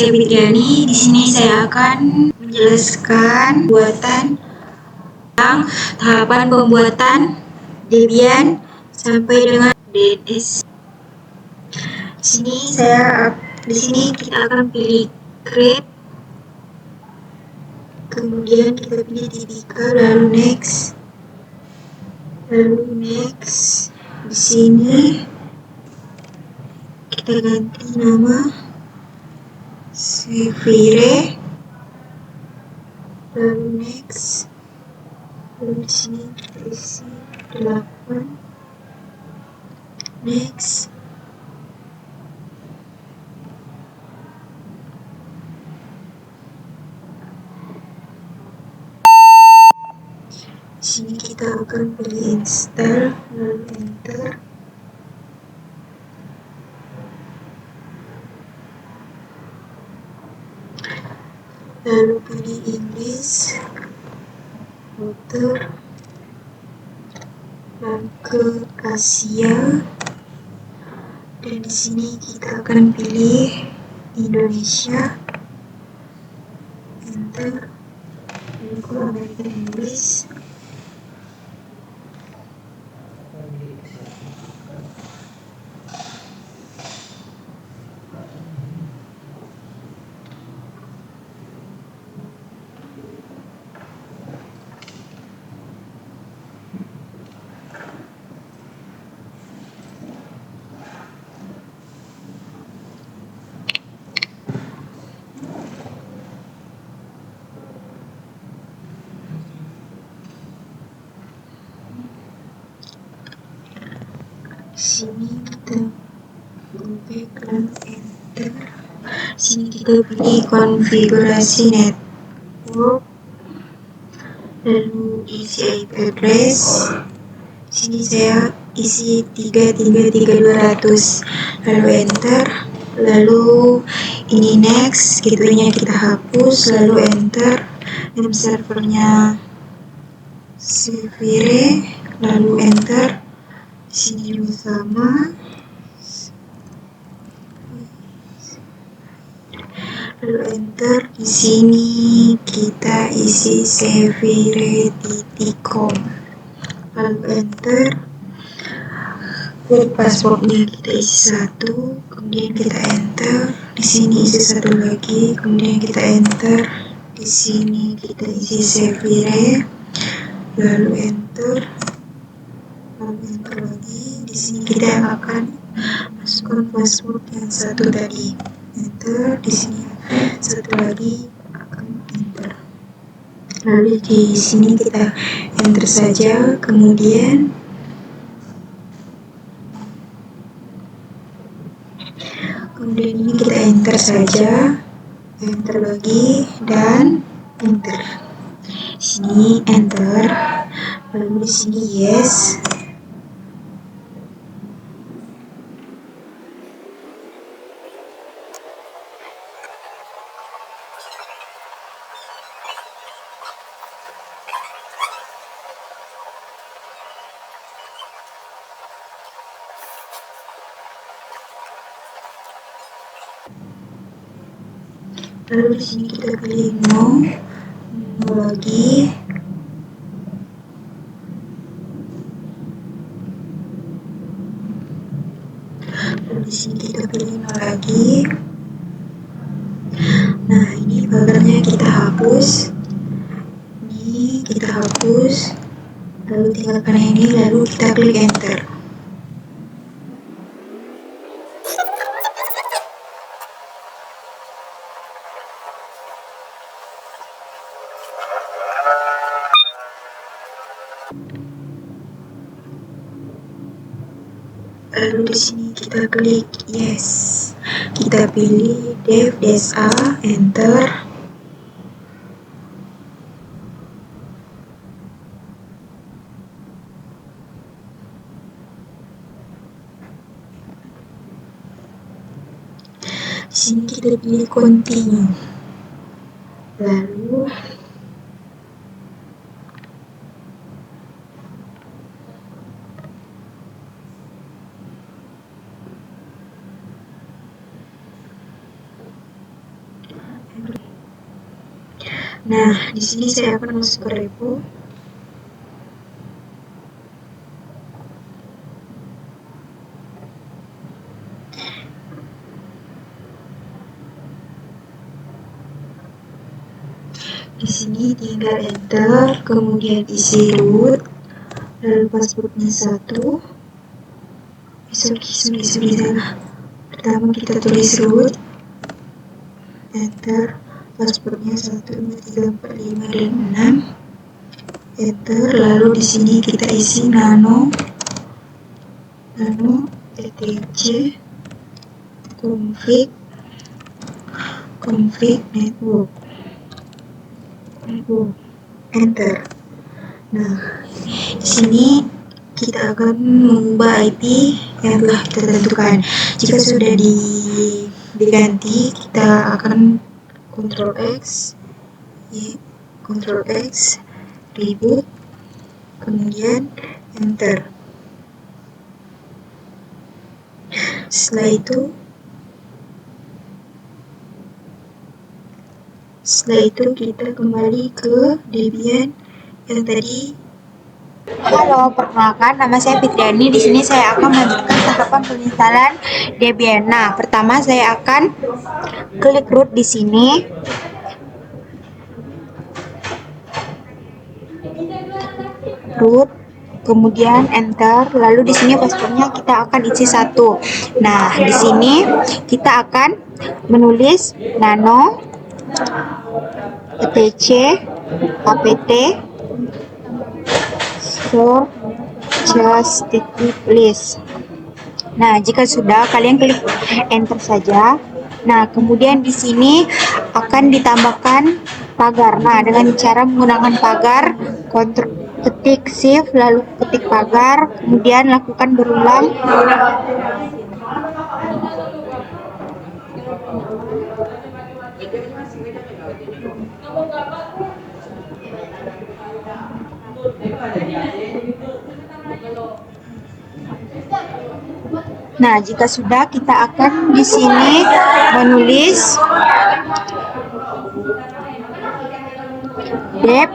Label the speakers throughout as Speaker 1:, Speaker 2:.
Speaker 1: saya Fitriani. Di sini saya akan menjelaskan tahapan pembuatan Debian sampai dengan DNS. Di sini kita akan pilih create, kemudian kita pilih tipikal, lalu next. Di sini kita ganti nama Severe, lalu next. Lalu di sini kita isi 8, next. Di sini kita akan pilih install, lalu enter. Lalu pilih English, router, lalu ke Asia, dan di sini kita akan pilih Indonesia, enter. Lalu ke American English, sini kita back lalu enter. Sini kita pilih konfigurasi network, lalu isi IP address. Sini saya isi 333.200, lalu enter. Lalu ini next, gitunya kita hapus, lalu enter. Name servernya Severe, lalu enter. Sini juga sama, lalu enter. Di sini kita isi severe.com, lalu enter. Kode passwordnya kita isi 1, kemudian kita enter. Di sini isi 1 lagi, kemudian kita enter. Di sini kita isi severe, lalu enter. Lalu enter lagi. Di sini kita akan masukkan password yang 1 tadi, enter. Di sini 1 lagi, akan enter. Lalu di sini kita enter saja, kemudian ini kita enter saja, enter lagi, dan enter. Sini enter, lalu di sini yes. Lalu di sini kita pilih no lagi. Lalu di sini kita pilih no lagi. Nah, ini pagarnya kita hapus. Ini kita hapus. Lalu tinggalkan ini, lalu kita klik enter. Lalu di sini kita klik yes. Kita pilih dev-a, enter. Di sini kita pilih continue. Lalu Nah, di sini saya akan masuk ke repo. Di sini tinggal enter, kemudian isi root, lalu passwordnya 1. Pertama kita tulis root, enter, passwordnya 1, 2, 3, 4, 5, dan 6. Enter, lalu di sini kita isi nano etc config network, enter. Nah, di sini kita akan mengubah IP yang telah kita tentukan. Jika sudah diganti, kita akan Ctrl X, reboot, kemudian enter. Setelah itu kita kembali ke Debian yang tadi.
Speaker 2: Halo, perkenalkan, nama saya Fitriani. Di sini saya akan melanjutkan tahapan penginstalan Debian. Nah, pertama saya akan klik root di sini. Root, kemudian enter. Lalu di sini passwordnya kita akan isi 1. Nah, di sini kita akan menulis nano etc apt store just list. Nah, jika sudah, kalian klik enter saja. Nah, kemudian di sini akan ditambahkan pagar. Nah, dengan cara menggunakan pagar, ketik shift lalu ketik pagar, kemudian lakukan berulang. Nah, jika sudah, kita akan di sini menulis dep.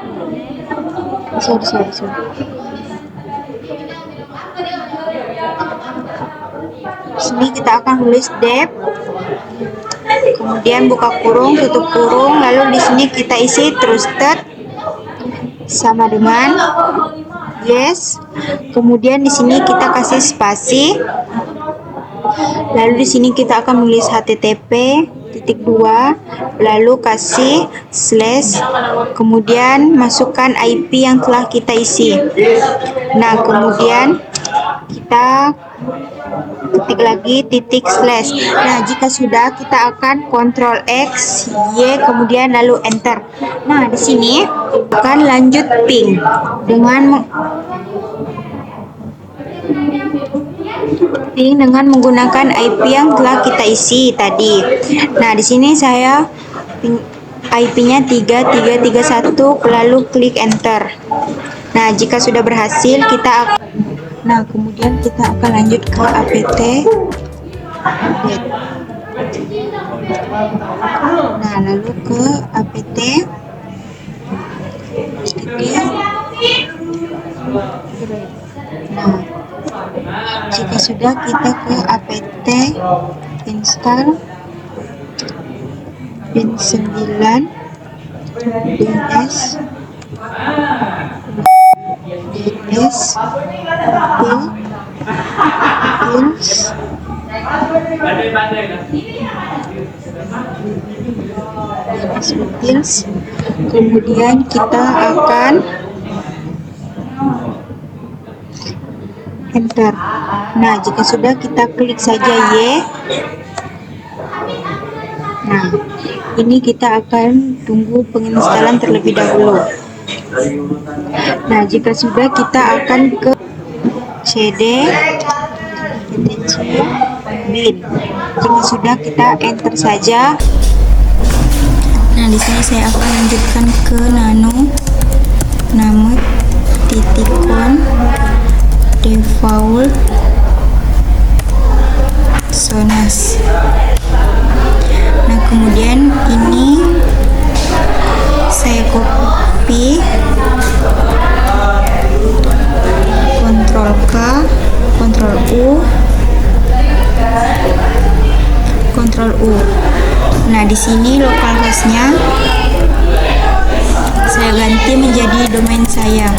Speaker 2: Di sini kita akan tulis dep, kemudian buka kurung, tutup kurung, lalu di sini kita isi trusted sama dengan yes. Kemudian di sini kita kasih spasi. Lalu di sini kita akan menulis http://, lalu kasih slash, kemudian masukkan IP yang telah kita isi. Nah, kemudian kita ketik lagi //. Nah, jika sudah, kita akan Ctrl X, Y, kemudian lalu enter. Nah, di sini akan lanjut ping dengan menggunakan IP yang telah kita isi tadi. Nah, di sini saya IP-nya 3331, lalu klik enter. Nah, jika sudah berhasil, kemudian kita akan lanjut ke apt. Nah, lalu ke apt. Nah, jika sudah, kita ke apt install bin9 ds pills, kemudian kita akan enter. Nah, jika sudah, kita klik saja Y. Nah, ini kita akan tunggu penginstalan terlebih dahulu. Nah, jika sudah, kita akan ke cd bin. Jika sudah, kita enter saja. Nah, di sini saya akan lanjutkan ke nano titikon default sonas. Nah, kemudian ini saya Ctrl U. Nah, di sini localhost-nya saya ganti menjadi domain saya,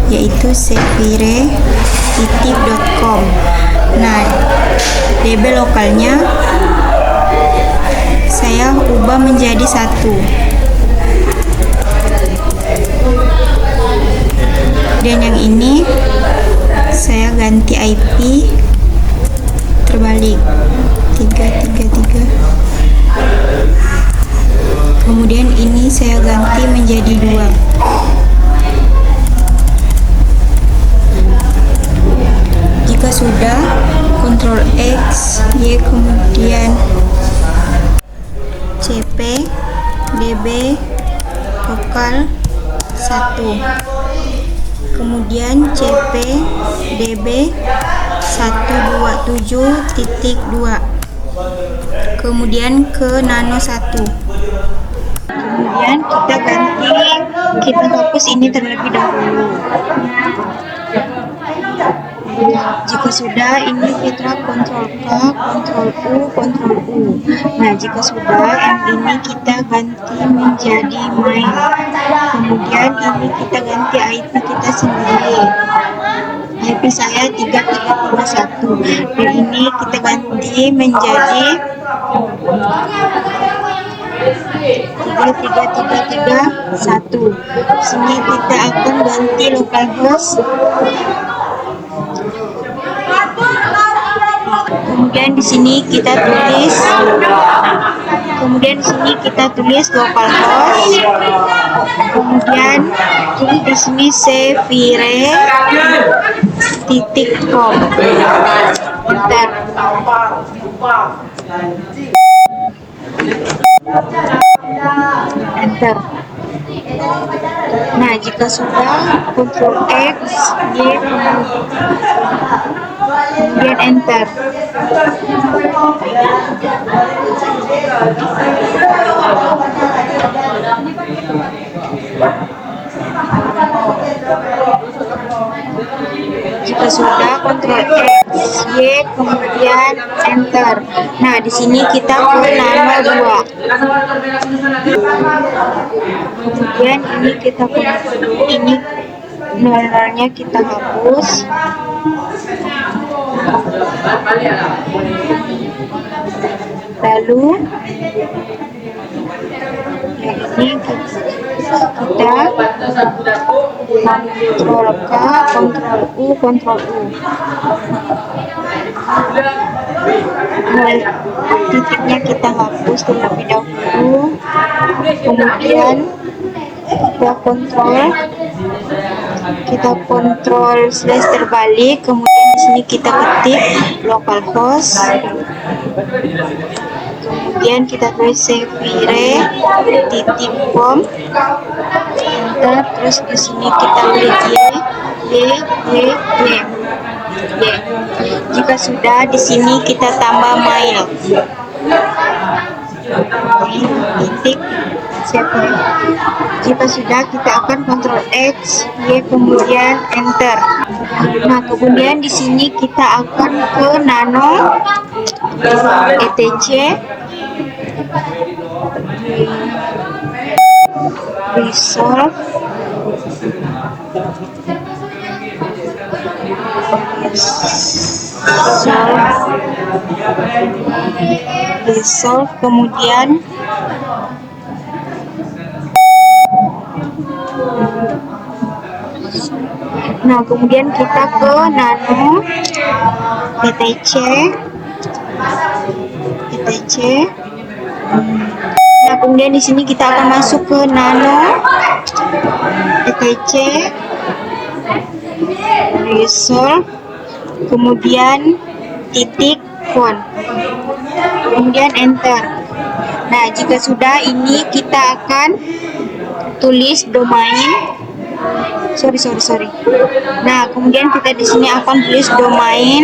Speaker 2: yaitu sevire.com. Nah, DB lokalnya saya ubah menjadi 1. Dan yang ini saya ganti IP terbalik 333. Kemudian ini saya ganti menjadi 2. Jika sudah, Ctrl X, Y, kemudian CP DB lokal 1, kemudian CP DB 127.2, kemudian ke nano 1. Kemudian kita hapus ini terlebih dahulu. Jika sudah, ini kita Ctrl K, Ctrl U, Ctrl U. Nah, jika sudah, yang ini kita ganti menjadi main. Kemudian ini kita ganti IP kita sendiri. IP saya 3331. Dan ini kita ganti menjadi 3331. Sini kita akan ganti localhost. Kemudian di sini kita tulis localhost. Kemudian di sini sevire.com. Enter. Nah, jika sudah, Ctrl X, Y, kemudian enter. Jika sudah, Ctrl X, Y, kemudian enter. Nah, di sini kita ke nano 2. Kemudian ini kita ini nolnya kita hapus. Lalu ini kita Ctrl K, Ctrl U, Ctrl U. Titiknya kita hapus terlebih dahulu. Kemudian kita kontrol slash terbalik. Kemudian di sini kita ketik localhost. Kemudian kita tulis sevire.com. Enter. Terus di sini kita klik Y. Jika sudah, di sini kita tambah mail. Titik sevire. Jika sudah, kita akan Ctrl X, Y, kemudian enter. Nah, kemudian di sini kita akan ke nano etc resolve, kemudian kita ke nano etc. Nah, kemudian di sini kita akan masuk ke nano etc resolve, kemudian titik font, kemudian enter. Nah, jika sudah, ini kita akan tulis domain. Sorry. Nah, kemudian kita di sini akan tulis domain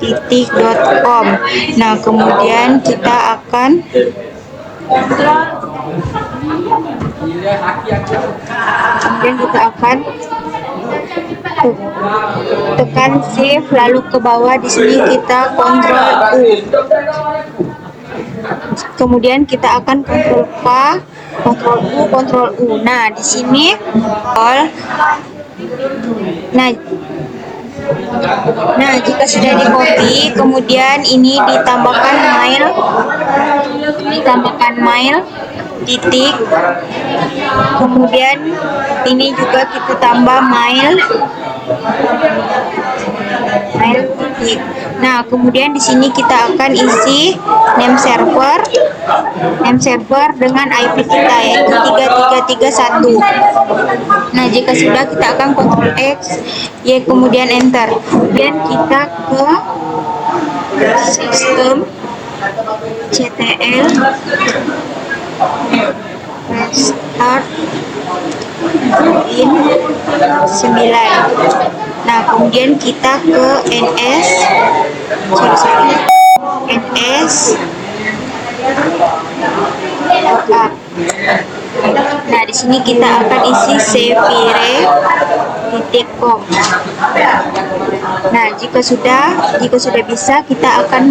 Speaker 2: sevire.com. Nah, kemudian kita akan Kemudian kita akan tekan shift lalu ke bawah. Di sini kita kontrol U. Kemudian kita akan kontrol P, kontrol U, kontrol U. Nah, di sini nah Nah, jika sudah di copy, kemudian ini ditambahkan mail, titik, kemudian ini juga kita tambah mail, titik. Nah, kemudian di sini kita akan isi name server dengan IP kita yaitu 3331. Nah, jika sudah kita akan Ctrl X, Y, kemudian enter. Kemudian kita ke sistem CTL restart in 9. Nah, kemudian kita ke NS lookup. Nah, di sini kita akan isi sevire.com. Nah, jika sudah bisa, kita akan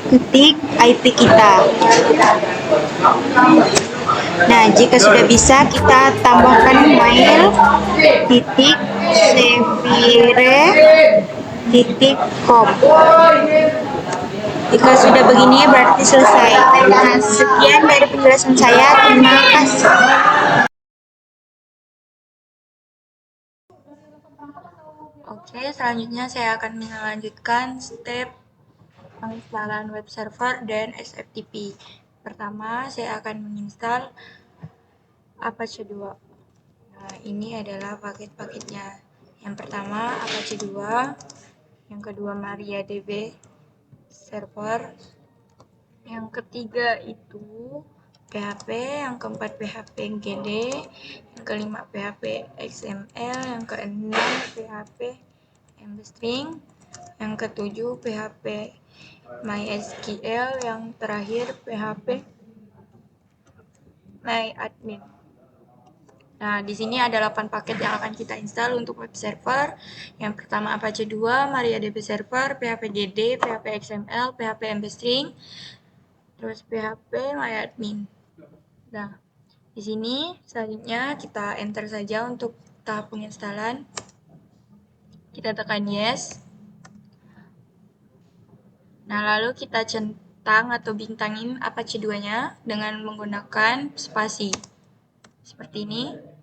Speaker 2: ketik IP kita. Nah, jika sudah bisa, kita tambahkan mail titik sevire.com. Jika sudah begini berarti selesai. Nah, sekian dari penjelasan saya. Terima kasih. Oke, selanjutnya saya akan melanjutkan step penginstalan web server dan SFTP. Pertama, saya akan menginstal Apache 2. Nah, ini adalah paket-paketnya. Yang pertama Apache 2, yang kedua MariaDB server, yang ketiga itu PHP, yang keempat PHP GD, yang kelima PHP XML, yang keenam PHP MString, yang ketujuh PHP MySQL, yang terakhir PHP MyAdmin. Nah, di sini ada 8 paket yang akan kita install untuk web server. Yang pertama Apache 2, MariaDB server, PHP GD, PHP XML, PHP MString, terus PHP MyAdmin. Nah, di sini selanjutnya kita enter saja untuk tahap penginstalan. Kita tekan yes. Nah, lalu kita centang atau bintangin Apache 2-nya dengan menggunakan spasi. Seperti ini.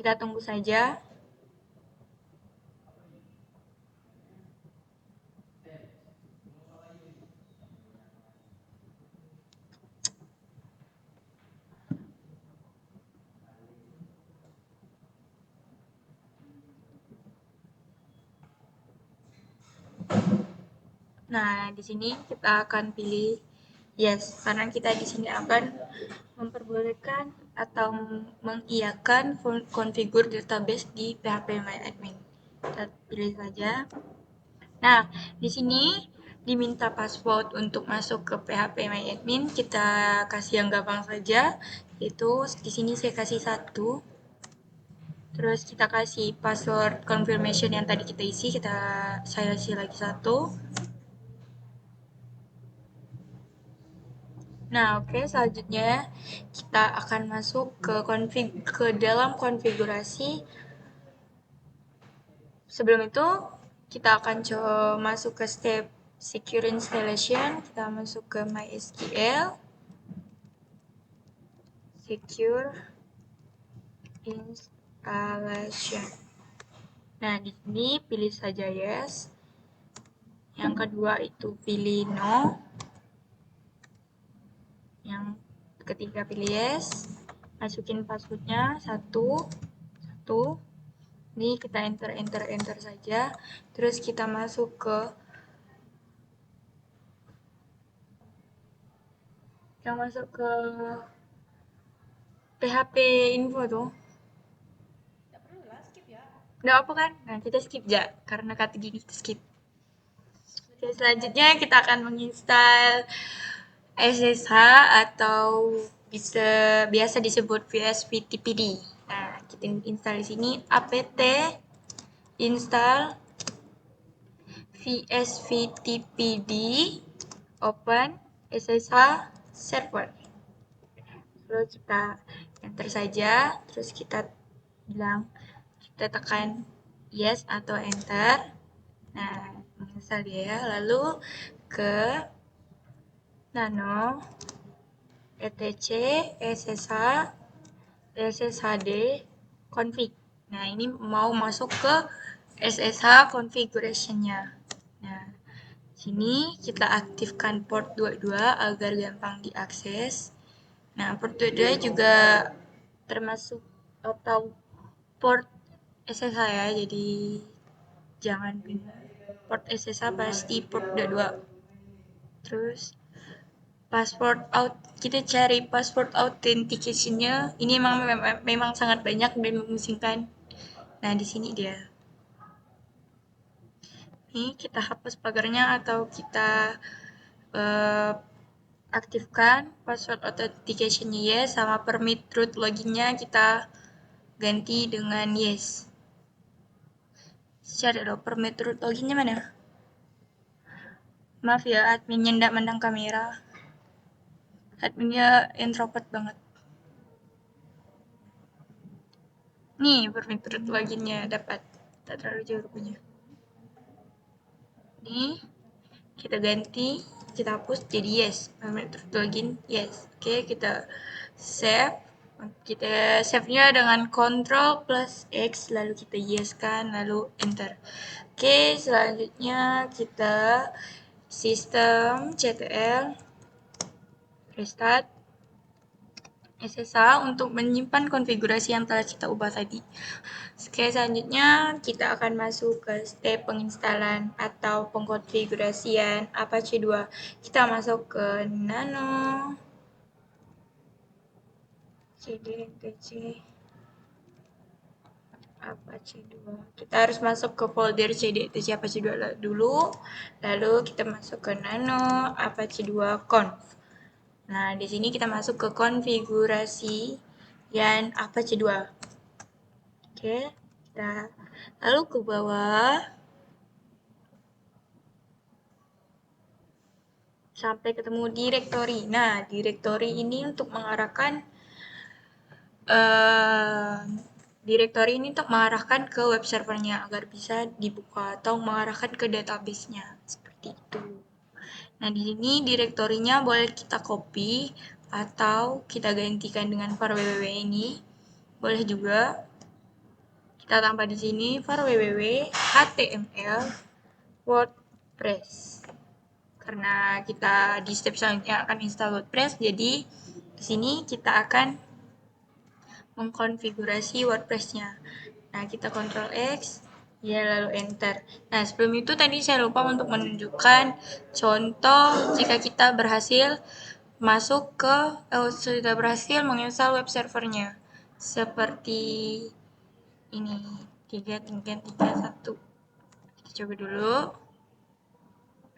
Speaker 2: Kita tunggu saja. Nah, di sini kita akan pilih yes, karena kita di sini akan memperbolehkan atau mengiyakan konfigur database di PHP MyAdmin. Kita pilih saja. Nah, di sini diminta password untuk masuk ke PHP MyAdmin. Kita kasih yang gampang saja, yaitu di sini saya kasih 1. Terus kita kasih password confirmation yang tadi kita isi, saya isi lagi 1. Nah, oke, selanjutnya kita akan masuk ke dalam konfigurasi. Sebelum itu, kita akan coba masuk ke step secure installation. Kita masuk ke MySQL, secure installation. Nah, di sini pilih saja yes. Yang kedua itu pilih no. Yang ketiga pilih yes. Masukin passwordnya 1. Ini kita enter saja. Terus kita masuk ke PHP info tuh. Nggak apa kan? Nah, kita skip ya, karena kata gini kita skip. Oke, selanjutnya kita akan menginstal SSH atau biasa disebut VSVTPD. Nah, kita install di sini apt install VSVTPD open SSH server. Lalu kita enter saja, terus kita tekan yes atau enter. Nah, menginstal dia, lalu ke nano etc ssh sshd config. Nah, ini mau masuk ke SSH configuration-nya. Nah, sini kita aktifkan port 22 agar gampang diakses. Nah, port 22 juga termasuk atau port SSH ya, jadi jangan bingung. Port SSH pasti port 22. Terus password out, kita cari password authentication-nya. Ini memang sangat banyak dan memusingkan. Nah, di sini dia. Ini kita hapus pagarnya atau kita aktifkan password authentication-nya yes, sama permit root login-nya kita ganti dengan yes. Cari dong permit root login-nya mana? Maaf ya, adminnya ndak mandang kamera. Adminnya introvert banget. Nih, permit root login-nya dapat. Tak terlalu jauh rupanya. Nih, kita ganti, kita hapus jadi yes. Permit root login yes. Oke, kita save. Kita save-nya dengan Ctrl plus X, lalu kita yes kan, lalu enter. Oke, selanjutnya kita sistem ctl restart SSH untuk menyimpan konfigurasi yang telah kita ubah tadi. Oke, selanjutnya kita akan masuk ke step penginstalan atau pengkonfigurasian Apache 2. Kita masuk ke nano cd etc Apache 2. Kita harus masuk ke folder cd etc Apache 2 dulu, lalu kita masuk ke nano Apache 2 conf. Nah, di sini kita masuk ke konfigurasi yang Apache 2. Oke, kita lalu ke bawah sampai ketemu directory. Nah, directory ini untuk mengarahkan ke web servernya agar bisa dibuka atau mengarahkan ke database-nya seperti itu. Nah, di sini direktorinya boleh kita copy atau kita gantikan dengan var www ini. Boleh juga kita tambah di sini var www html WordPress. Karena kita di step selanjutnya akan install WordPress, jadi di sini kita akan mengkonfigurasi WordPress-nya. Nah, kita Ctrl X, ya lalu enter. Nah, sebelum itu tadi saya lupa untuk menunjukkan contoh jika kita berhasil masuk ke sudah berhasil menginstal web servernya. Seperti ini, 3.3.3.1. Kita coba dulu.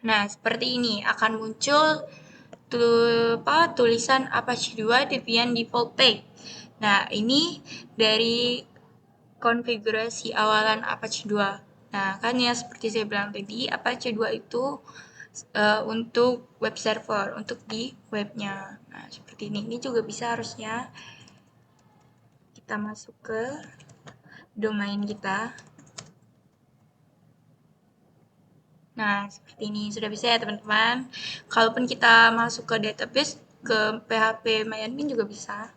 Speaker 2: Nah, seperti ini akan muncul tulisan Apache 2 Debian Default Pack. Nah, ini dari konfigurasi awalan Apache 2. Nah, kan ya seperti saya bilang tadi, Apache 2 itu untuk web server, untuk di webnya. Nah, seperti ini. Ini juga bisa harusnya kita masuk ke domain kita. Nah, seperti ini. Sudah bisa ya, teman-teman. Kalaupun kita masuk ke database, ke PHP MyAdmin juga bisa.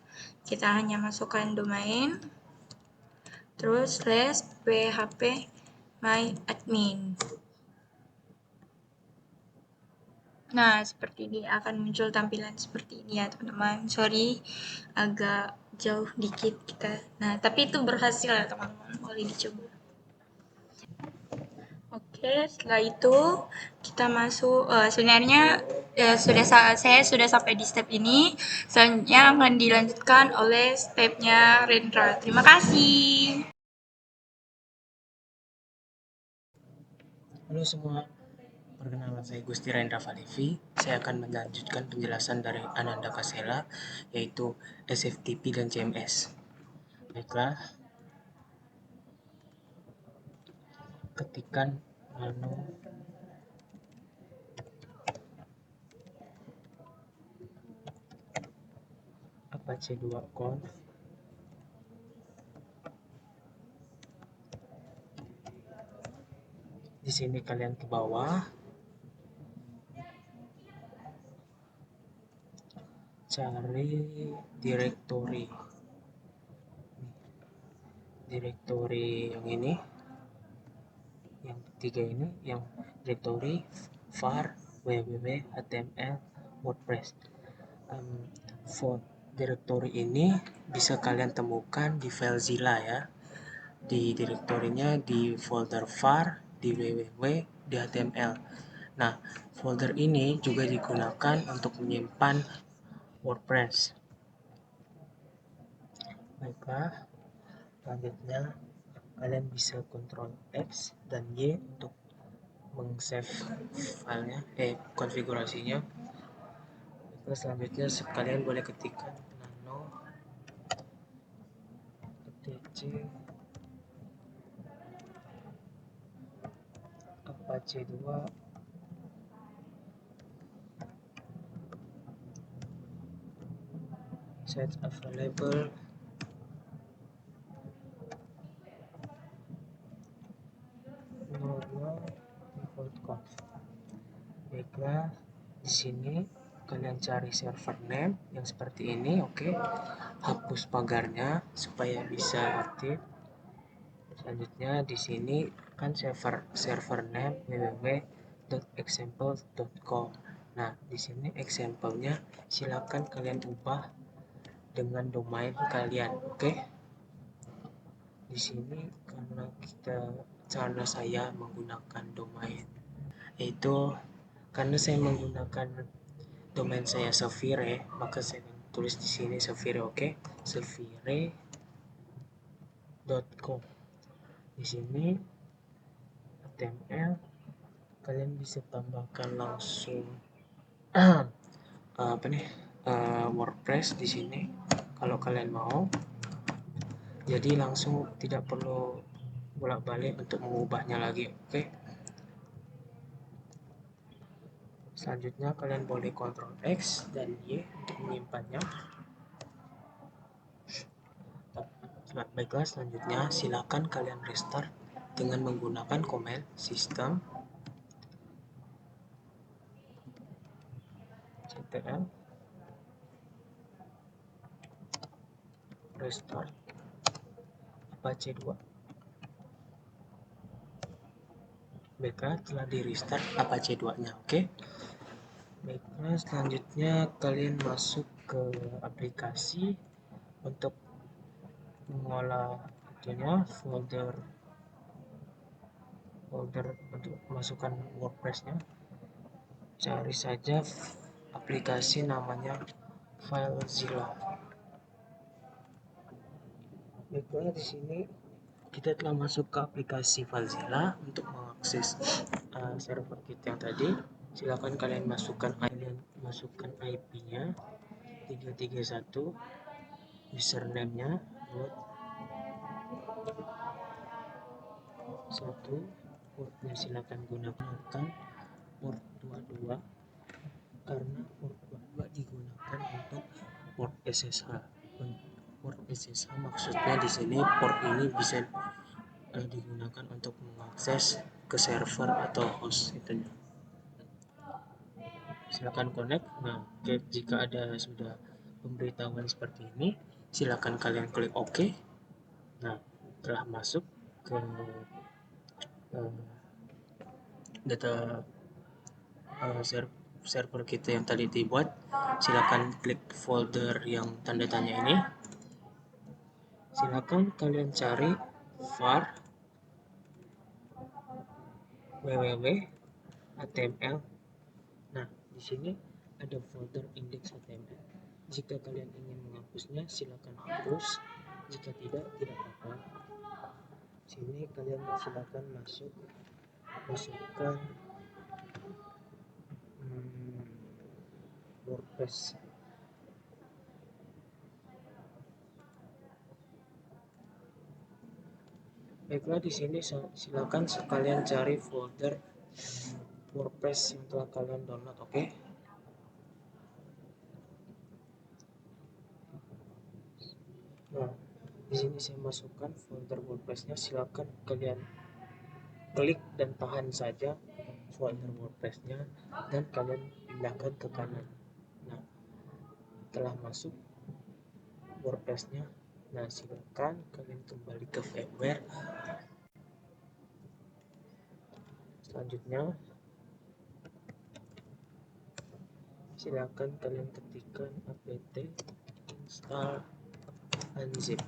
Speaker 2: Kita hanya masukkan domain, terus /php myadmin. Nah, seperti ini akan muncul tampilan seperti ini ya, teman-teman. Sorry, agak jauh dikit kita. Nah, tapi itu berhasil ya, teman-teman. Boleh dicoba. Oke, setelah itu kita masuk. Sebenarnya saya sudah sampai di step ini. Selanjutnya akan dilanjutkan oleh stepnya Rendra. Terima kasih.
Speaker 3: Halo semua, Perkenalan, saya Gusti Rendra Falevi. Saya akan melanjutkan penjelasan dari Ananda Kasela, yaitu SFTP dan CMS. Baiklah, ketikkan nano Apache 2conf di sini kalian ke bawah, cari direktori yang ini, yang ketiga ini, yang direktori var www html wordpress. Direktori ini bisa kalian temukan di FileZilla ya, di direktorinya di folder var, di www, di html. Nah, folder ini juga digunakan untuk menyimpan WordPress. Baiklah, selanjutnya kalian bisa Ctrl X dan Y untuk meng-save filenya, konfigurasinya. Baiklah, selanjutnya kalian boleh ketikkan nano etc Apache 2 set available normal default conf. Baiklah, di sini kalian cari server name yang seperti ini, oke. Hapus pagarnya supaya bisa aktif. Selanjutnya di sini kan server name www.example.com. Nah, di sini example-nya silakan kalian ubah dengan domain kalian, oke. Di sini karena saya menggunakan domain, yaitu karena saya menggunakan domain saya Sevire, maka saya tulis di sini Sevire, oke. Sevire.com. Di sini HTML kalian bisa tambahkan langsung WordPress di sini kalau kalian mau. Jadi langsung tidak perlu bolak-balik untuk mengubahnya lagi, oke. Selanjutnya kalian boleh Ctrl X dan Y untuk menyimpannya. Baiklah, selanjutnya silakan kalian restart dengan menggunakan command system ctl restart Apache 2. Baiklah, telah di restart Apache 2 nya, oke. Baiklah, selanjutnya kalian masuk ke aplikasi untuk mengolah itunya, folder untuk masukkan WordPress-nya. Cari saja aplikasi namanya FileZilla. Baiklah, di sini kita telah masuk ke aplikasi FileZilla. Untuk mengakses server kita yang tadi, silakan kalian masukkan IP-nya 331, username-nya root 1, portnya silakan gunakan port 22 karena port 22 digunakan untuk port SSH. Port SSH maksudnya di sini port ini bisa digunakan untuk mengakses ke server atau host itunya. Silakan connect. Nah, jika ada sudah pemberitahuan seperti ini, silakan kalian klik OK. Nah, telah masuk ke data server kita yang tadi dibuat. Silakan klik folder yang tanda tanya ini. Silakan kalian cari var www html. Nah, di sini ada folder index.html. Jika kalian ingin menghapusnya, silakan hapus. Jika tidak apa-apa. Sini kalian silakan masukkan WordPress. Baiklah, di sini silakan sekalian cari folder WordPress yang telah kalian download, oke? Nah, di sini saya masukkan folder WordPress-nya. Silakan kalian klik dan tahan saja folder WordPress-nya dan kalian pindahkan ke kanan. Nah, telah masuk WordPress-nya. Nah, silakan kalian kembali ke VMware. Selanjutnya, silakan kalian ketikkan apt install unzip.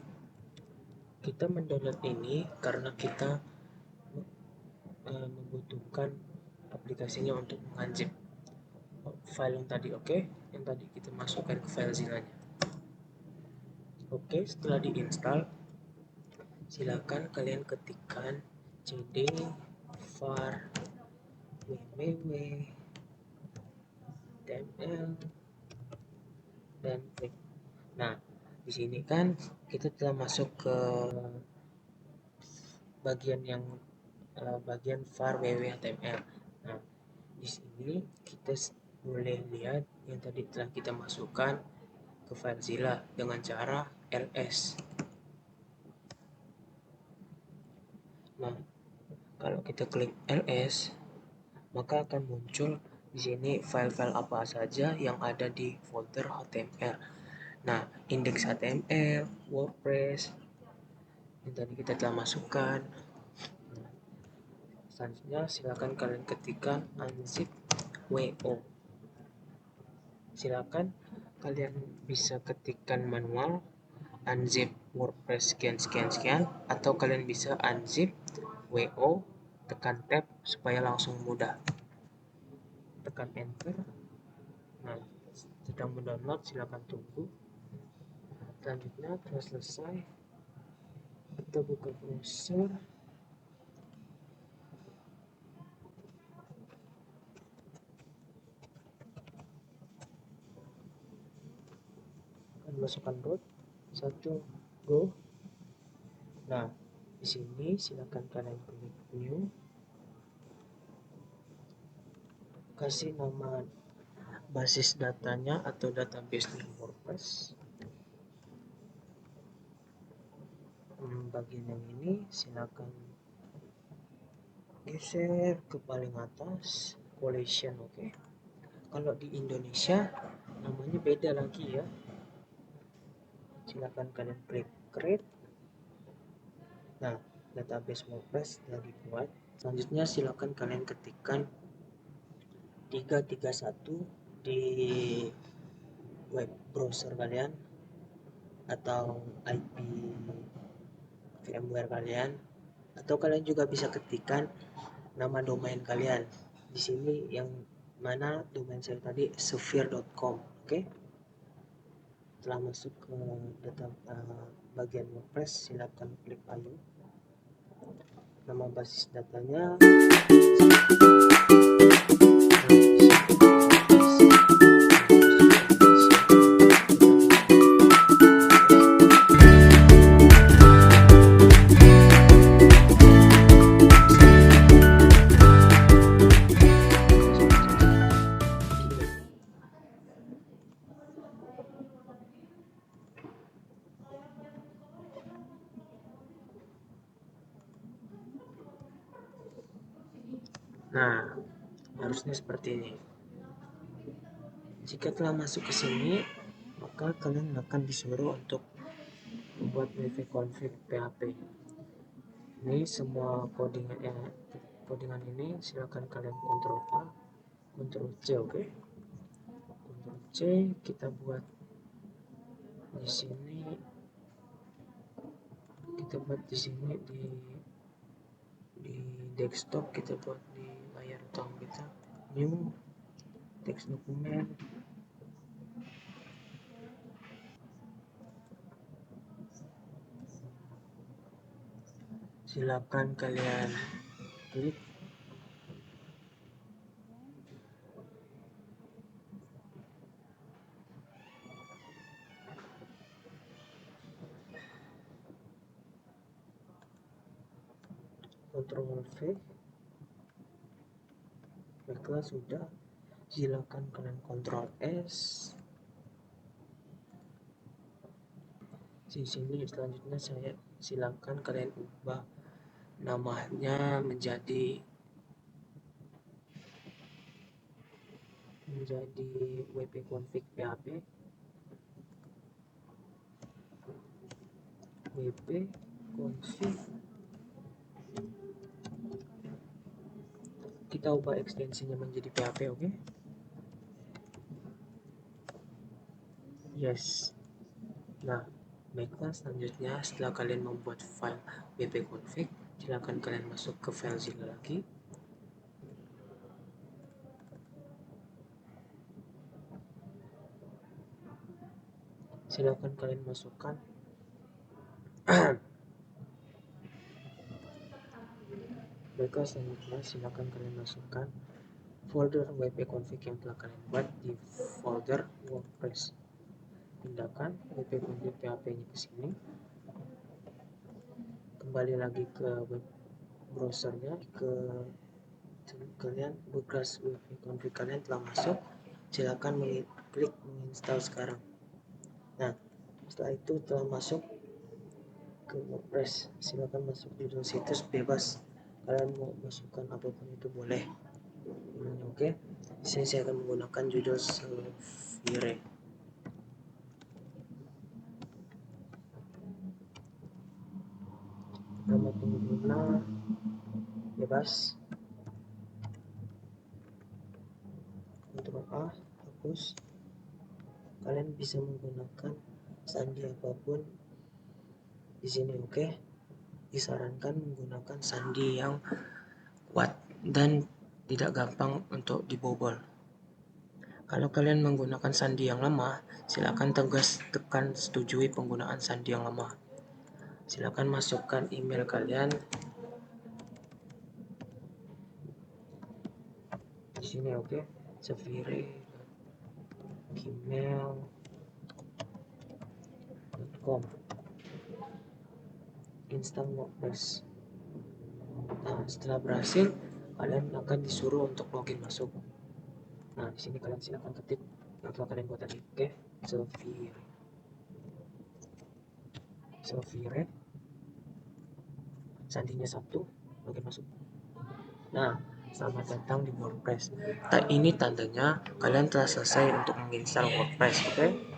Speaker 3: Kita mendownload ini karena kita membutuhkan aplikasinya untuk mengunzip file yang tadi, oke? Yang tadi kita masukkan ke FileZilla-nya. Oke, setelah diinstal, silakan kalian ketikkan cd var www tml dan klik. Nah, di sini kan kita telah masuk ke bagian var www.html. Nah, di sini kita boleh lihat yang tadi telah kita masukkan ke FileZilla dengan cara ls. Nah, kalau kita klik ls, maka akan muncul di sini file-file apa saja yang ada di folder HTML. Nah, index.html, WordPress yang tadi kita telah masukkan. Nah, selanjutnya silakan kalian ketikkan unzip wo. Silakan kalian bisa ketikkan manual unzip WordPress sekian atau kalian bisa unzip wo, tekan tab supaya langsung mudah. Tekan enter. Nah, sedang mendownload, silakan tunggu. Selanjutnya telah selesai, kita buka browser. Masukkan root 1 go. Nah, di sini silakan kalian klik new, kasih nama basis datanya atau database di WordPress. Bagian yang ini silakan geser ke paling atas, collection, oke? Kalau di Indonesia namanya beda lagi ya. Silakan kalian klik create. Nah, database WordPress sudah dibuat. Selanjutnya silakan kalian ketikkan 331 di web browser kalian atau IP VMware kalian, atau kalian juga bisa ketikkan nama domain kalian. Di sini yang mana domain saya tadi sphere.com, oke? Setelah masuk ke data bagian WordPress, silakan klik ayo. Nama basis datanya Nah, harusnya seperti ini. Jika telah masuk ke sini, maka kalian akan disuruh untuk membuat wp-config php. Ini semua codingan ini silakan kalian Ctrl A, Ctrl C, oke? Ctrl C kita buat di sini, di desktop, kita buat di layar utama kita, new text dokumen. Silakan kalian klik Ctrl V. Baiklah, sudah. Silakan kalian Ctrl S. Di sini selanjutnya saya silakan kalian ubah namanya menjadi wp-config php, wp-config. Kita ubah ekstensinya menjadi php, oke? Yes. Nah, baiklah, selanjutnya setelah kalian membuat file wp-config, silakan kalian masuk ke FileZilla lagi. Silakan kalian masukkan baiklah, selanjutnya silakan kalian masukkan folder wp-config yang telah kalian buat di folder WordPress. Pindahkan wp-config php-nya ke sini. Kembali lagi ke web browsernya, kalian bekas wp-config kalian telah masuk. Silakan klik menginstal sekarang. Nah, setelah itu telah masuk ke WordPress, silakan masuk judul situs bebas. Kalian mau masukkan apapun itu boleh. Oke. Di sini saya akan menggunakan judul Selvire. Nama pengguna bebas. Ctrl A, hapus. Kalian bisa menggunakan sandi apapun di sini, oke? Disarankan menggunakan sandi yang kuat dan tidak gampang untuk dibobol. Kalau kalian menggunakan sandi yang lama, silakan tekan setujui penggunaan sandi yang lama. Silakan masukkan email kalian di sini, oke? Selvire@gmail.com. Install WordPress. Nah, setelah berhasil, kalian akan disuruh untuk login masuk. Nah, di sini kalian silakan ketik yang telah kalian buat tadi, oke? Selvire. Sandinya 1, login masuk. Nah, selamat datang di WordPress. Ini tandanya kalian telah selesai untuk menginstal WordPress, oke?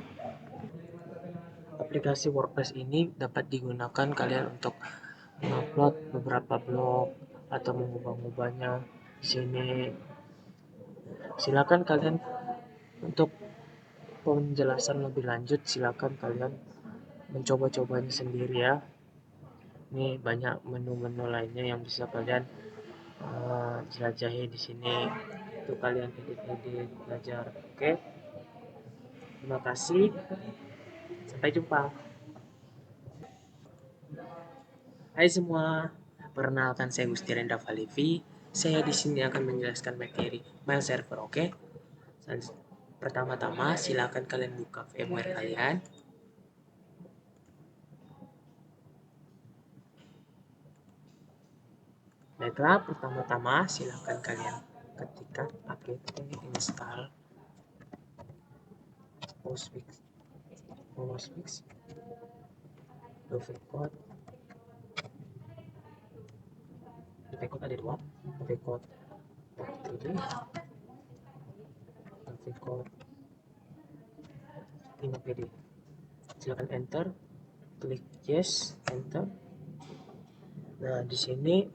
Speaker 3: Aplikasi WordPress ini dapat digunakan kalian untuk mengupload beberapa blog atau mengubah-ubahnya. Di sini silakan kalian untuk penjelasan lebih lanjut, silakan kalian mencoba-cobanya sendiri ya. Ini banyak menu-menu lainnya yang bisa kalian jelajahi di sini untuk kalian edit-edit, belajar. Oke. Terima kasih. Sampai jumpa. Hai semua, perkenalkan saya Gusti Renda Valivi. Saya di sini akan menjelaskan materi mail server, oke? Pertama-tama, silakan kalian buka VMware kalian. Baiklah, pertama-tama silakan kalian ketikkan apt install Postfix Dovecot. Dovecot ada 2, Dovecot 3D, Dovecot 5PD. Silakan enter, klik yes, enter. Nah, di sini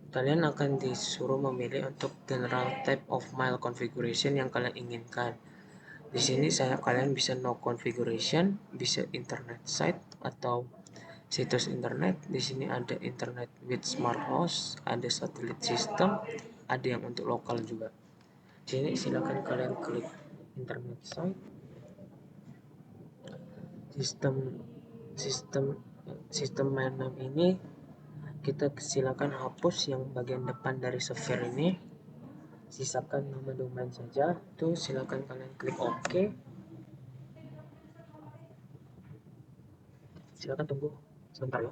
Speaker 3: kalian akan disuruh memilih untuk general type of mail configuration yang kalian inginkan. Di sini kalian bisa no configuration, bisa internet site atau situs internet. Di sini ada internet with smart host, ada satellite system, ada yang untuk lokal juga. Di sini silakan kalian klik internet site. Sistem mail name ini kita silakan hapus yang bagian depan dari server ini, sisakan nama domain saja. Tuh, silakan kalian klik OK. Silakan tunggu sebentar ya.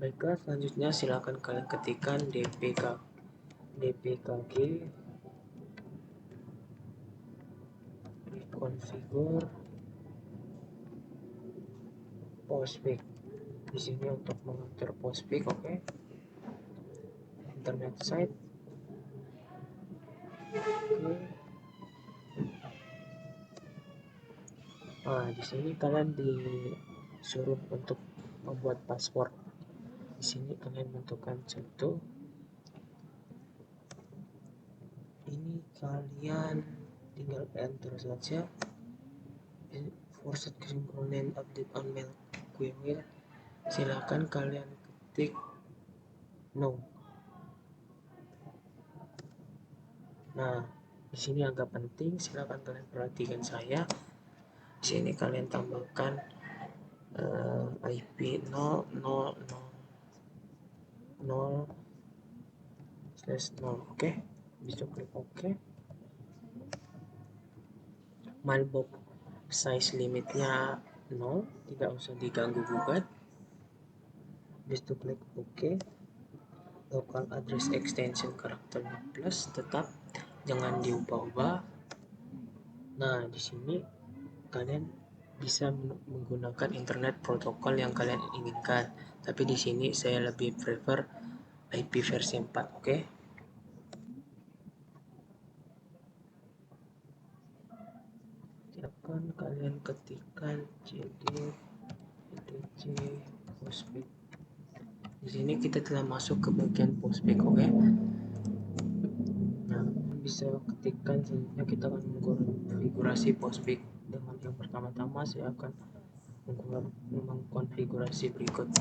Speaker 3: Baiklah, selanjutnya silakan kalian ketikkan dpkg reconfigure postfix. Di sini untuk mengatur postfix, oke. Internet site. Oke. Nah, di sini kalian disuruh untuk membuat password. Di sini kalian menentukan satu. Ini kalian tinggal enter saja. Forced synchronous update on mail query. Silakan kalian ketik no. Nah, di sini agak penting, silakan kalian perhatikan saya. Di sini kalian tambahkan IP 0.0.0/0, oke. Bisa klik oke. Mailbox size limitnya 0, tidak usah diganggu gugat. Bisa klik oke. Local address extension karakternya plus, tetap jangan diubah-ubah. Nah, di sini kalian bisa menggunakan internet protokol yang kalian inginkan, tapi di sini saya lebih prefer IP versi 4, oke. Silakan kalian ketikkan cd etc postfix. Di sini kita telah masuk ke bagian postfix, oke. Nah, bisa ketikkan selanjutnya kita akan mengkonfigurasi postfix. Dengan yang pertama-tama saya akan mengkonfigurasi berikut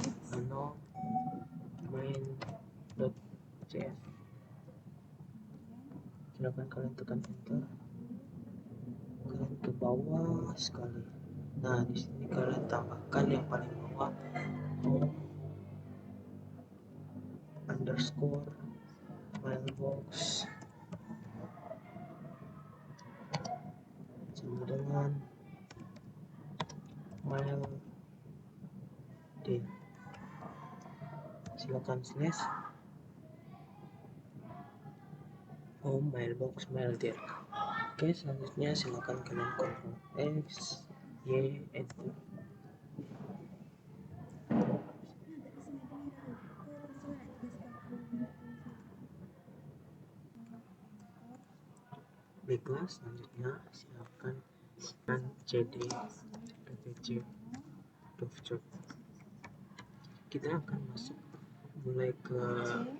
Speaker 3: main.cs. Silakan kalian tekan enter. Kalian ke bawah sekali. Nah, di sini kalian tambahkan yang paling bawah home underscore mailbox sama dengan mail d. Silakan slash home mailbox mail d. Oke, selanjutnya silakan kalian Ctrl X Y enter. Baiklah, selanjutnya silakan cd etc dovecot. Kita akan masuk mulai ke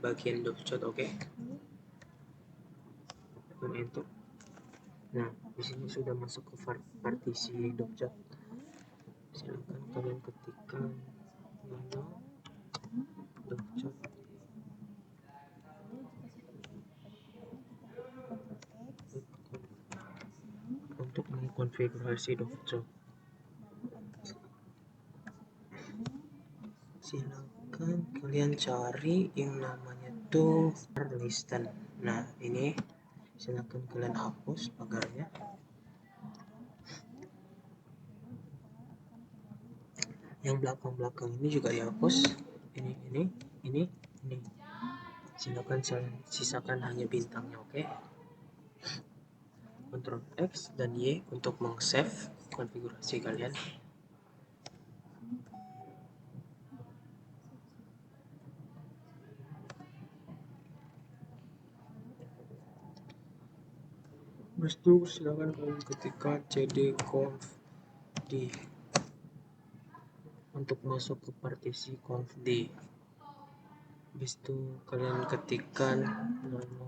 Speaker 3: bagian dovecot, oke. Tekan enter. Nah, di sini sudah masuk ke partisi dovecot. Silakan kalian ketikkan nano dovecot. Untuk mengkonfigurasi dovecot, silakan kalian cari yang namanya tuh listen. Nah, ini silakan kalian hapus pagarnya. Yang belakang-belakang ini juga dihapus. Ini. Silakan sisakan hanya bintangnya, oke. Ctrl X dan Y untuk meng-save konfigurasi kalian. Habis itu silakan kalian ketikkan cd conf d untuk masuk ke partisi conf d. Habis itu kalian ketikkan nano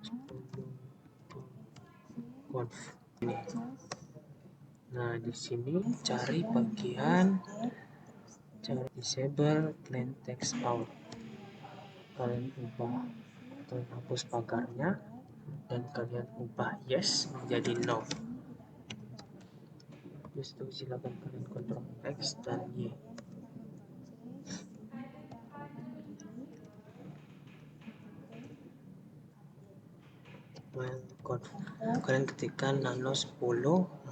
Speaker 3: 10 conf ini. Nah, di sini cari bagian disable plain text out. Kalian ubah, kalian hapus pagarnya dan kalian ubah yes menjadi no. Habis itu silakan kalian Ctrl X dan Y. Mail.conf. Kalian ketikkan nano 10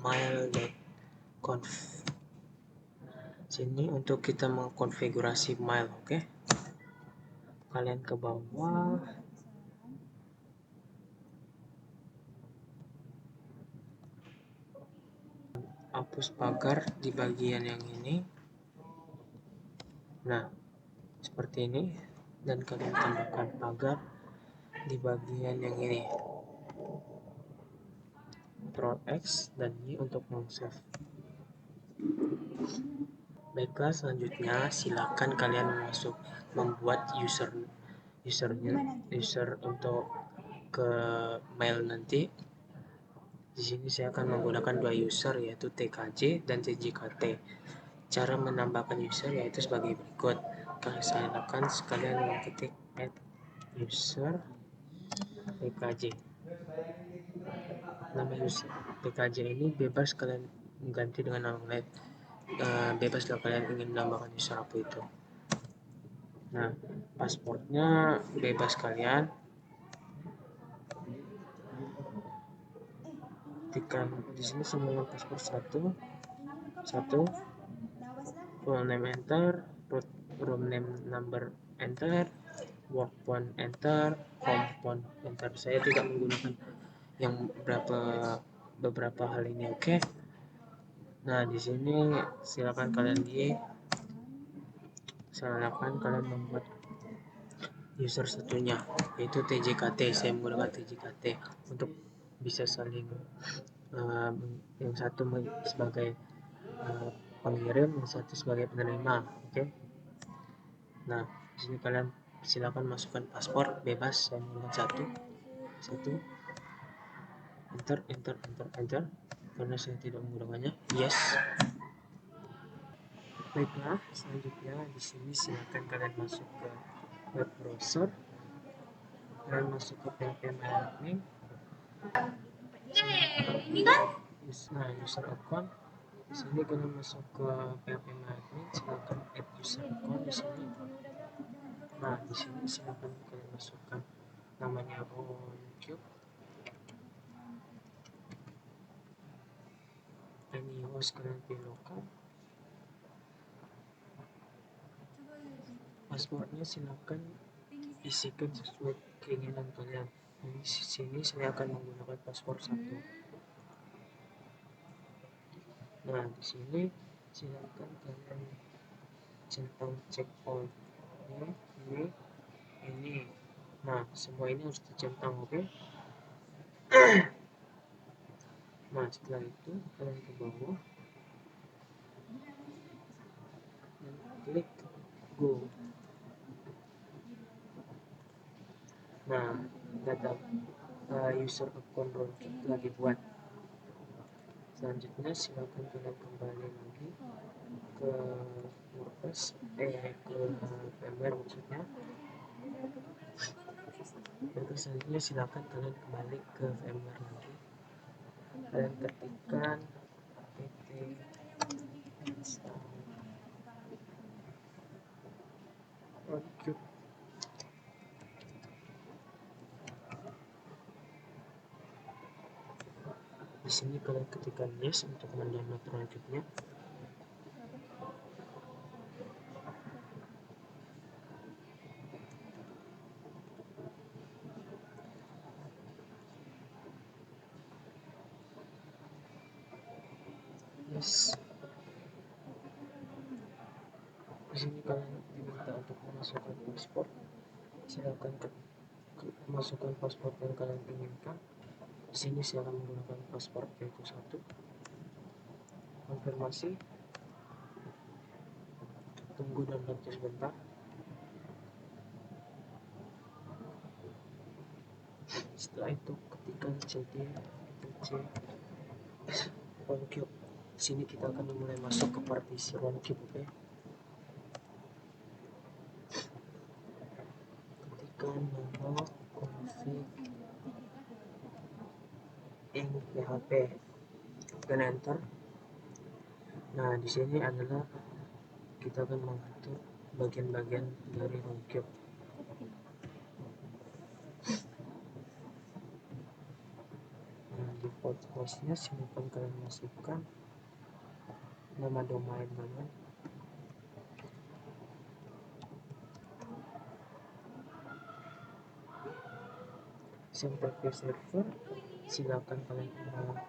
Speaker 3: mail.conf. Sini untuk kita mengkonfigurasi mail, oke? Kalian ke bawah. Hapus pagar di bagian yang ini. Nah, seperti ini. Dan kalian tambahkan pagar di bagian yang ini. Ctrl X dan Y untuk save. Baiklah, selanjutnya silakan kalian membuat user untuk ke mail nanti. Di sini saya akan menggunakan dua user, yaitu TKJ dan TJKT. Cara menambahkan user yaitu sebagai berikut. Saya akan sekalian mengetik add user TKJ. Nama user TKJ ini bebas kalian mengganti dengan nama lain. Bebas kalau kalian ingin menambahkan user apa itu. Nah, pasportnya bebas kalian. Ketikkan di sini semua paspor satu, full name enter, room name number enter, work phone enter, home phone enter. Saya tidak menggunakan yang beberapa hal ini, oke? Nah, di sini silakan kalian membuat user satunya, yaitu TJKT. Saya menggunakan TJKT untuk bisa saling yang satu sebagai pengirim, yang satu sebagai penerima, oke? Nah, di sini kalian silakan masukkan paspor bebas. Saya menggunakan satu, enter karena saya tidak menggunakannya. Yes. Baiklah, selanjutnya di sini silakan kalian masuk ke web browser. Kalian masuk ke PHP MyAdmin. User account. Di sini kalian masuk ke PHP MyAdmin, silakan add user account di sini. Nah, di sini silakan kalian masukkan namanya OnCube. Ini host kalian pilih lokal. Pasportnya silakan isikan sesuai keinginan kalian. Di sini saya akan menggunakan paspor satu. Nah, di sini silakan kalian centang check all. Ini. Nah, semua ini harus dicentang, oke? Nah, setelah itu kalian ke bawah dan klik go. Nah, data user account RoundCube telah dibuat. Selanjutnya silakan kalian kembali lagi ke WordPress, ke VMware maksudnya. Dan selanjutnya silakan kalian kembali ke VMware lagi. Kalian ketikkan pt install RoundCube. Di sini kalian ketikkan yes untuk mendownload RoundCube-nya. Yes. Di sini kalian diminta untuk memasukkan paspor. Silakan masukkan paspor yang kalian inginkan. Di sini saya akan menggunakan paspor yaitu satu. Konfirmasi. Tunggu downloadnya sebentar. Setelah itu ketikkan cd etc RoundCube. Di sini kita akan mulai masuk ke partisi RoundCube, oke? Ketikkan nama config in PHP dan enter. Nah, di sini adalah kita akan mengatur bagian-bagian dari RoundCube. Nah, default hostnya silakan kalian masukkan nama domain kalian. SMTP server silakan kalian ubah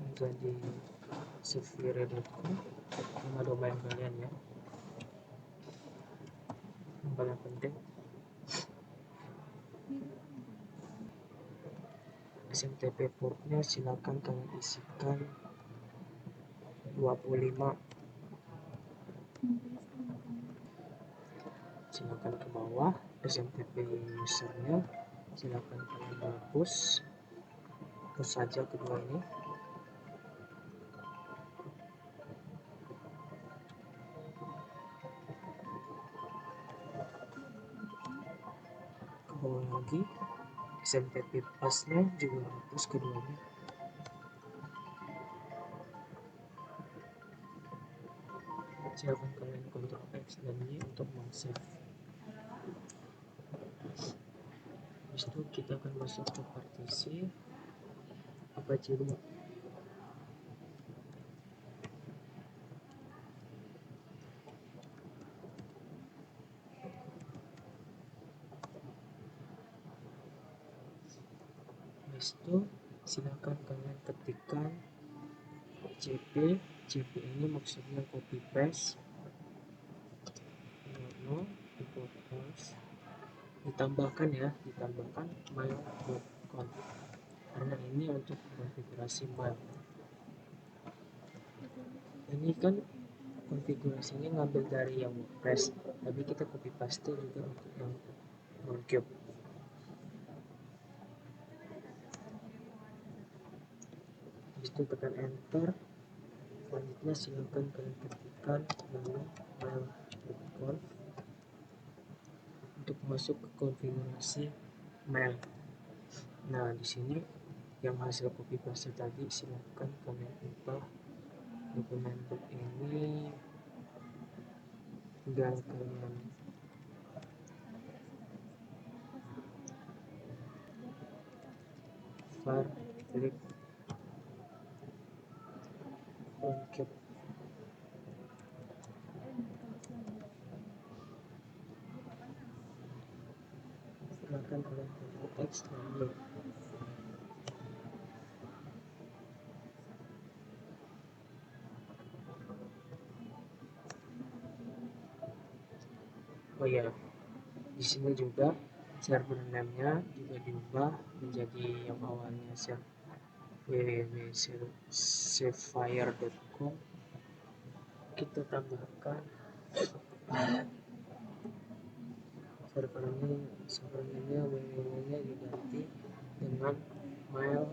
Speaker 3: menjadi severe.com, nama domain kalian ya. Yang paling penting SMTP portnya silakan kalian isikan 25. Silakan ke bawah SMTP usernya, silakan kalian hapus saja kedua ini. Ke bawah lagi SMTP pasnya juga hapus keduanya. Silakan kalian Ctrl X dan Y untuk men-save. Habis itu kita akan masuk ke partisi Apache 2. Habis itu silakan kalian ketikkan CP ini maksudnya copy paste, ditambahkan mail.conf karena ini untuk konfigurasi mail. Ini kan konfigurasinya ngambil dari yang WordPress, tapi kita copy paste juga untuk yang non-cube. Habis itu tekan enter. Selanjutnya silakan kalian ketikkan mail.conf untuk masuk ke konfigurasi mail. Nah, di sini yang hasil copy paste tadi silakan kalian ubah dokumen book ini, tinggal kalian klik on-cube. Silakan kalian Ctrl X dan Y. Oh ya, di sini juga server name-nya juga diubah menjadi yang awalnya www.sapphire.com. Kita tambahkan servernya www-nya diganti dengan mail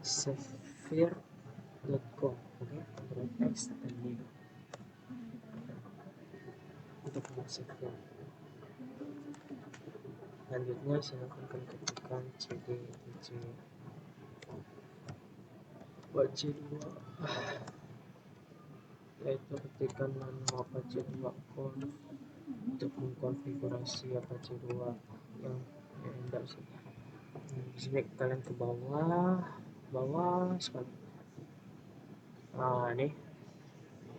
Speaker 3: sapphire.com. Oke, Ctrl X dan Y untuk men-save-nya. Selanjutnya silakan kalian ketikkan cd Apache 2, yaitu ketikkan nama Apache 2 conf untuk mengkonfigurasi Apache 2 yang rendah sih. Di sini kalian ke bawah sekali. Nah, ini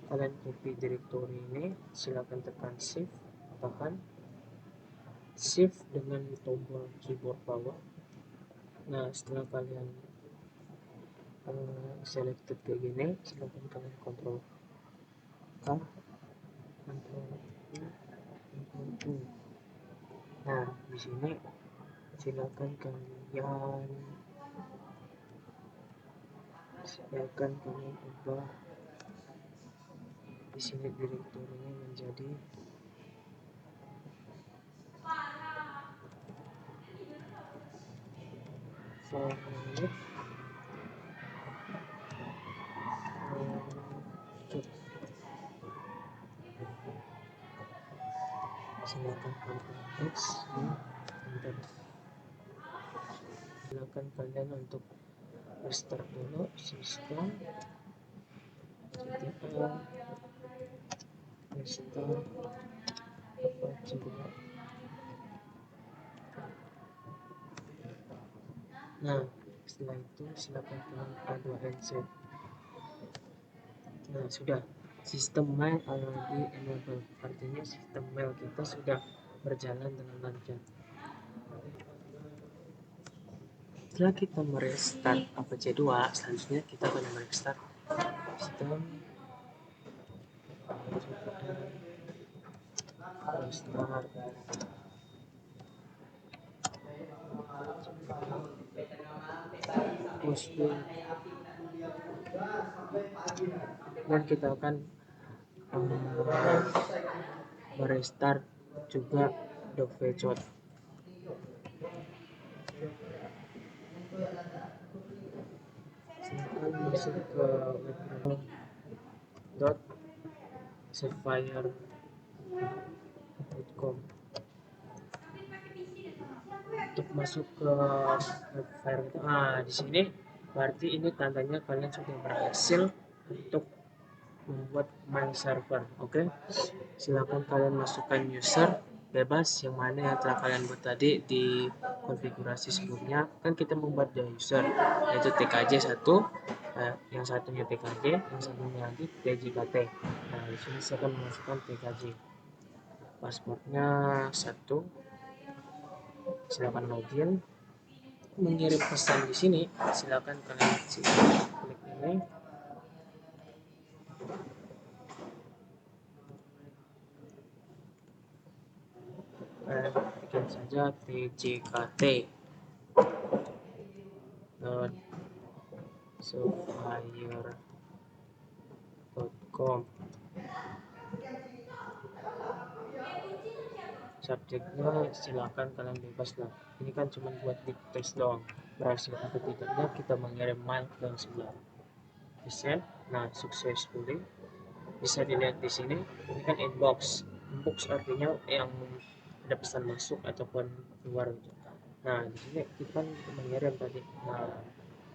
Speaker 3: kalian copy directory ini, silakan tekan shift, tahan shift dengan tombol keyboard bawah. Nah, setelah kalian selected kayak gini, silakan kalian Ctrl K, Ctrl U. Nah, di sini silakan kalian ubah di sini direktorinya menjadi format. Silakan Ctrl X dan enter. Silakan kalian untuk restart dulu sistem. Restart Apache 2. Nah, setelah itu silakan kalian A2NZ. Nah, sudah. sistem mail already enabled, artinya sistem mail kita sudah berjalan dengan lancar. Setelah kita merestart APC2, selanjutnya kita akan merestart sistem restart postboot, dan kita akan merestart juga Dovecot. Silakan masuk ke web.sapphire.com. Untuk masuk ke Sapphire, di sini berarti ini tandanya kalian sudah berhasil untuk membuat main server. Oke, silakan kalian masukkan user bebas yang mana yang telah kalian buat tadi di konfigurasi sebelumnya. Kan kita membuat the user yaitu tkj 1, yang satunya tkj, yang satunya lagi tjkt. Nah, di sini saya akan memasukkan tkj. Passwordnya 1. Silakan login. Mengirim pesan di sini, silakan kalian klik ini. Bikin saja tjkt.sapphire.com. Subjeknya silakan kalian bebas lah, ini kan cuma buat di tes doang, berhasil atau tidaknya kita mengirim mail ke sebelah. Send. Nah, successfully. Bisa dilihat di sini, ini kan inbox. Inbox artinya yang ada pesan masuk ataupun keluar. Nah, di sini kita mengirim tadi. Nah,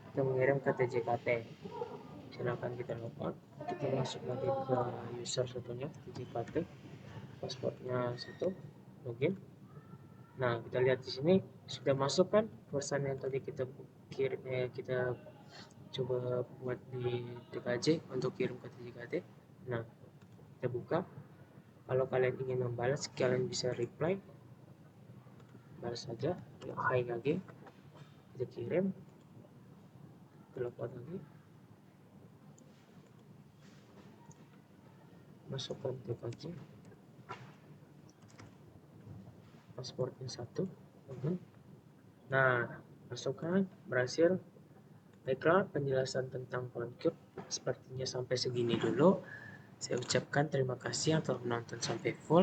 Speaker 3: kita mengirim ke tjkt. Silakan kita logout. Kita masuk lagi ke user satunya tjkt. Passwordnya 1. Login. Nah, kita lihat di sini sudah masuk kan pesan yang tadi kita kita coba buat di tkj untuk kirim ke tjkt. Nah, kita buka. Kalau kalian ingin membalas, kalian bisa reply, balas saja, hi lagi, kita kirim, telepon lagi, masukkan tkj, pasportnya 1. Nah, masukkan, berhasil. Baiklah, penjelasan tentang PhoneCube sepertinya sampai segini dulu. Saya ucapkan terima kasih yang telah menonton sampai full.